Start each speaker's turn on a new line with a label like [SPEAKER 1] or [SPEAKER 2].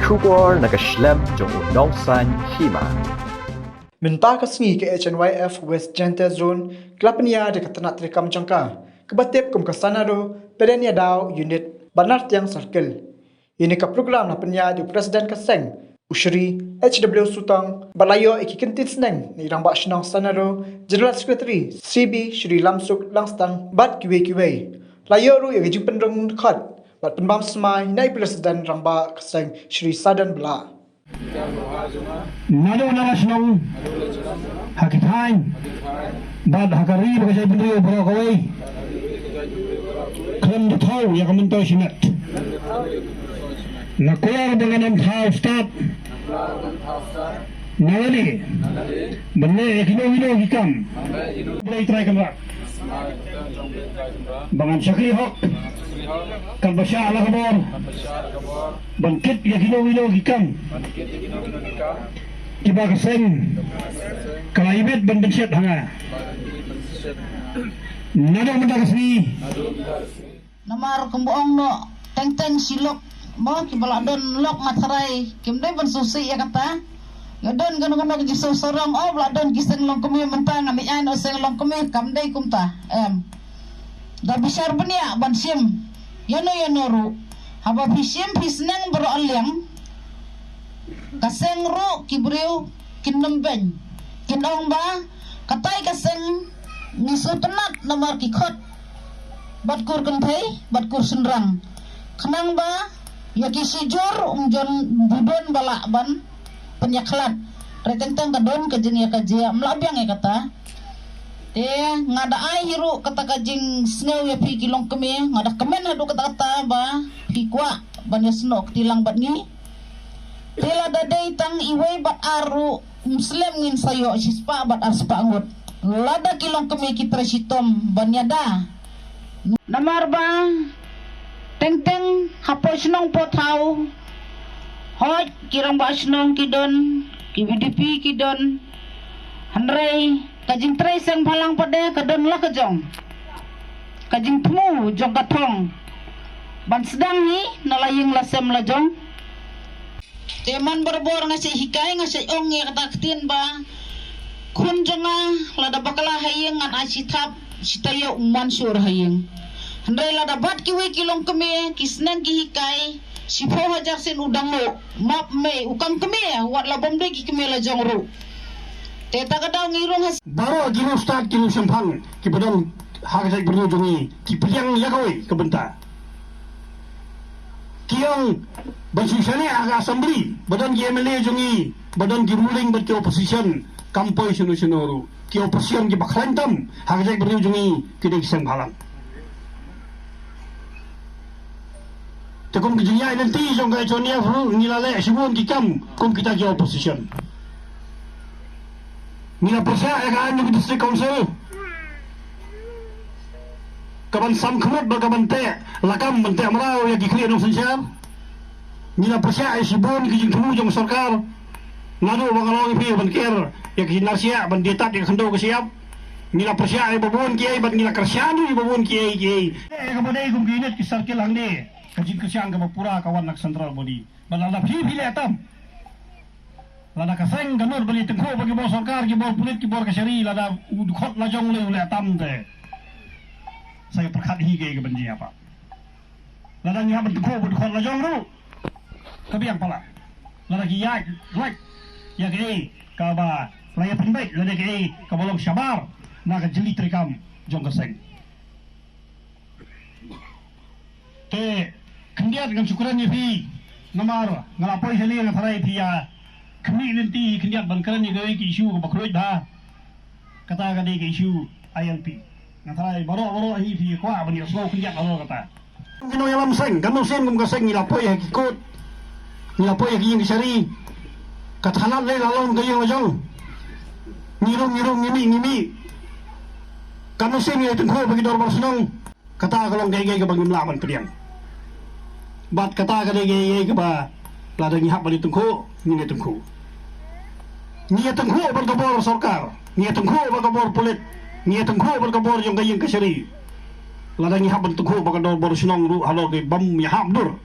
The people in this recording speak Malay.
[SPEAKER 1] Kubor nakaslem jong unongsan hima.
[SPEAKER 2] Minta kasngi ke HNYF West Jente Zone, kelapania de katanat rekam jangka, kebatip kum kasanaro, pedania daw unit banar tiang circle. Ini ke program na penya di Presiden Kaseng, Usri HW Sutang, balayo ikikintin seneng ni rambak senang sanaro, General Secretary CB Shri Lamsuk Langstang bat kiwe. Layo ru yang ijing pendrong dekat, bat penbam semai nai Presiden rambak Kaseng Shri Sadan Bela.
[SPEAKER 3] Nado national hakitain bad hakari bagay bendrio brokaway klem de tau ya kamunto sinet nakuya dengan am tau start nawali benne ekino hikam boleh try kamera bangan syakri hok kan basya ala kabor bangkit ekino hikam Kiba Kaseng Kalaibet Bandensyet hanga Nado Menda Kasni
[SPEAKER 4] Namar kumbuong no teng silok mo kibaladon lok matharay kimday ban susi ya kata ngadon gano giso sorong oh bladon giseng long kumi mentang ami an oseng long kumi kamday kumta da bisar benia ban sim yano ru haba bisim bisneng bro alyang kaseng ru kibriu kinembeng kinong ba katay kaseng nisutenat namar kikot batkur kentai batkur senrang kenang ba yaki sijur umjon budon balak ban penyaklat retenteng kadon kajing ya kajia melabiang ya kata ngada ai hiru kata kajing snow ya pi kilong kemi ngada kemen hadu kata ba pi kwa ban ya snow tilang bat ni tela dadai tang iway bat aru muslim ngin sayo sispa bat arspa ngut lada kilong kemi kitra sitom banyada namar ba teng hapo snong potau hot kirang ba snong kidon KBDP kidon handrai kajing trai sang phalang pade kadon la kajong kajing temu jong katong ban sedang ni nalaying lasem lajong teman berbor ngasih hikai ngasih ong ya kata ketin ba kun jonga lada bakala hayeng ngan asitap sitaya mansur hayeng handai lada bat kiwe kilong keme kisnang ki hikai sipo hajar sin udang lo map me ukam keme wat labom de ki keme la jong ru teta kadaw ngirong has
[SPEAKER 3] baru gino start kino sempang kibadon hagajai berdua jongi kipiyang yakawai kebenta kiyang bersusane aga assembly badan ki MLA jongi badan ki ruling bat ki opposition kampoi sunu ki opposition ki baklantam hagajai berdua jongi kidai kisang halang tekum kijinya nanti jong kai chonia fru ngilale sibun ki kam kum kita ki opposition Nila percaya kan di district council kaban sam khmat bagaban te lakam bante amrao ya gikli no sensiar Nila percaya sibon ki jingtu jong sarkar nado bangalo ipi banker ya ki nasia bandetat ya khando ke siap Nila percaya babon kiai ban nila kersyanu babon kiai kabadai kum ginet ki sarkel hangde kajing kesyang ka mapura kawan nak central body balala phi letam lada kaseng ganor beli tengko bagi bor sarkar ki bor pulit ki bor kasyari lada udkhot lajong le atam te saya perkat hige ke benji apa lada nya tengko udkhot lajong ru tapi yang pala lada ki ya like ya ke ka ba laya penbaik lada ke ka bolong syabar na ka jeli trikam jong kaseng te kendiat dengan syukuran fi namar ngalapoi seli ng tharai pia kami nanti kendiat bangkaran ni gawai ki isu ko bakroy da kata kadi ki isu ILP ngatrai baro hi fi kwa bani oslo kendiat baro kata kino yalam seng kanu sen kum kaseng nilapoi ha kikot nilapoi ki yang sari kathanat le lalong gayeng lajong ngirong ngimi kanu sen ni tengko bagi dor barsenong kata kalong gay ka bagi melawan pediang bat kata kadi gay ka ba lada ngihap bali tengko ni tengko berkabor sarkar ni tengko berkabor pulit ni tengko berkabor yang gayeng kasyari lada ngihap bali tengko berkabor sinong ru halo ke bam yahab dur